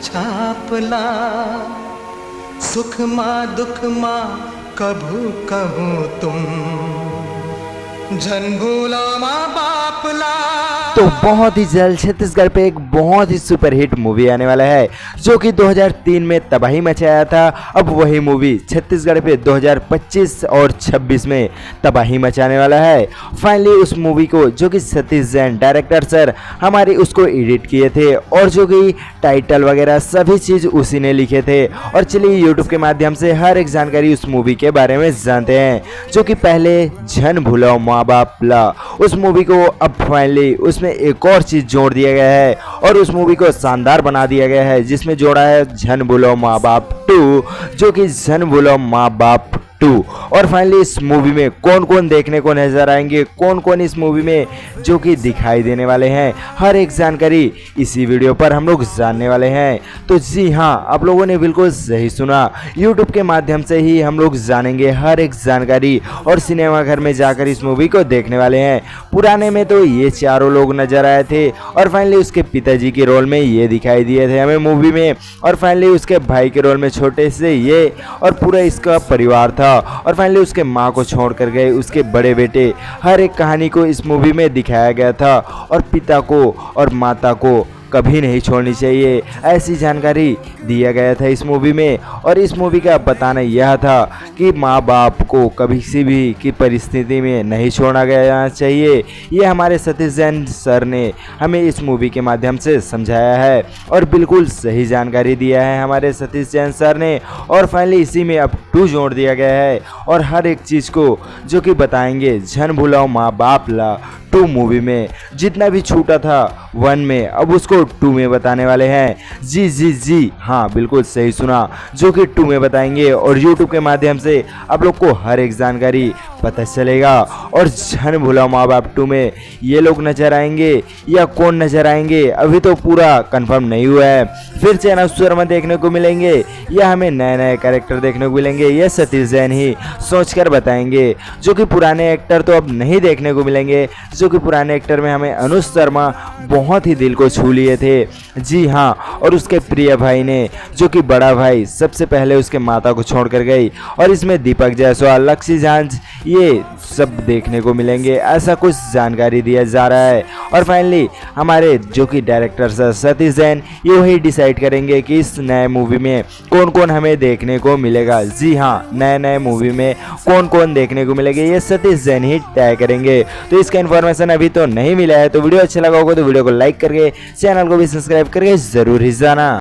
छापला, सुख माँ दुख माँ कभू कहूँ तुम, जन भूलो माँ बापला। तो बहुत ही जल्द छत्तीसगढ़ पे एक बहुत ही सुपरहिट मूवी आने वाला है जो कि 2003 में तबाही मचाया था। अब वही मूवी छत्तीसगढ़ पे 2025 और 26 में तबाही मचाने वाला है। फाइनली उस मूवी को जो कि सतीश जैन डायरेक्टर सर हमारे उसको एडिट किए थे और जो कि टाइटल वगैरह सभी चीज़ उसी ने लिखे थे। और चलिए यूट्यूब के माध्यम से हर एक जानकारी उस मूवी के बारे में जानते हैं जो कि पहले झन भूलो माँ बाप ला, उस मूवी को अब फाइनली उसमें एक और चीज जोड़ दिया गया है और उस मूवी को शानदार बना दिया गया है जिसमें जोड़ा है झन भूलो माँ बाप 2 जो कि झन भूलो माँ बाप 2। और फाइनली इस मूवी में कौन कौन देखने को नजर आएंगे, कौन कौन इस मूवी में जो कि दिखाई देने वाले हैं, हर एक जानकारी इसी वीडियो पर हम लोग जानने वाले हैं। तो जी हाँ, आप लोगों ने बिल्कुल सही सुना, यूट्यूब के माध्यम से ही हम लोग जानेंगे हर एक जानकारी और सिनेमाघर में जाकर इस मूवी को देखने वाले हैं। पुराने में तो ये चारों लोग नजर आए थे और फाइनली उसके पिताजी के रोल में ये दिखाई दिए थे हमें मूवी में, और फाइनली उसके भाई के रोल में छोटे से ये और पूरा इसका परिवार था। और फाइनली उसके माँ को छोड़ कर गए उसके बड़े बेटे, हर एक कहानी को इस मूवी में दिखाया गया था और पिता को और माता को कभी नहीं छोड़नी चाहिए, ऐसी जानकारी दिया गया था इस मूवी में। और इस मूवी का बताना यह था कि माँ बाप को कभी किसी भी की परिस्थिति में नहीं छोड़ना गया चाहिए। ये हमारे सतीश जैन सर ने हमें इस मूवी के माध्यम से समझाया है और बिल्कुल सही जानकारी दिया है हमारे सतीश जैन सर ने। और फाइनली इसी में अब 2 जोड़ दिया गया है और हर एक चीज़ को जो कि बताएंगे झन भूलो माँ बाप ला 2 मूवी में। जितना भी छूटा था 1 में अब उसको 2 में बताने वाले हैं। जी जी जी हाँ, बिल्कुल सही सुना, जो कि 2 में बताएंगे और यूट्यूब के माध्यम से आप लोग को हर एक जानकारी पता चलेगा। और झन भूलो माँ बाप 2 में ये लोग नजर आएंगे या कौन नजर आएंगे अभी तो पूरा कंफर्म नहीं हुआ है। फिर चैनल शर्मा देखने को मिलेंगे या हमें नए नए कैरेक्टर देखने को मिलेंगे, ये सतीश जैन ही सोचकर बताएंगे। जो कि पुराने एक्टर तो अब नहीं देखने को मिलेंगे, जो कि पुराने एक्टर में हमें अनुज शर्मा बहुत ही दिल को छू लिए थे। जी हाँ, और उसके प्रिय भाई ने जो कि बड़ा भाई सबसे पहले उसके माता को छोड़कर गई, और इसमें दीपक जायसवाल, लक्ष्मी झांझ ये सब देखने को मिलेंगे, ऐसा कुछ जानकारी दिया जा रहा है। और फाइनली हमारे जो कि डायरेक्टर सर सतीश जैन ये वही डिसाइड करेंगे कि इस नए मूवी में कौन कौन हमें देखने को मिलेगा। जी हाँ, नए नए मूवी में कौन कौन देखने को मिलेंगे ये सतीश जैन ही तय करेंगे। तो इसका इन्फॉर्मेशन अभी तो नहीं मिला है, तो वीडियो अच्छा लगा होगा तो वीडियो को लाइक करके चैनल को भी सब्सक्राइब करके जरूर ही जाना।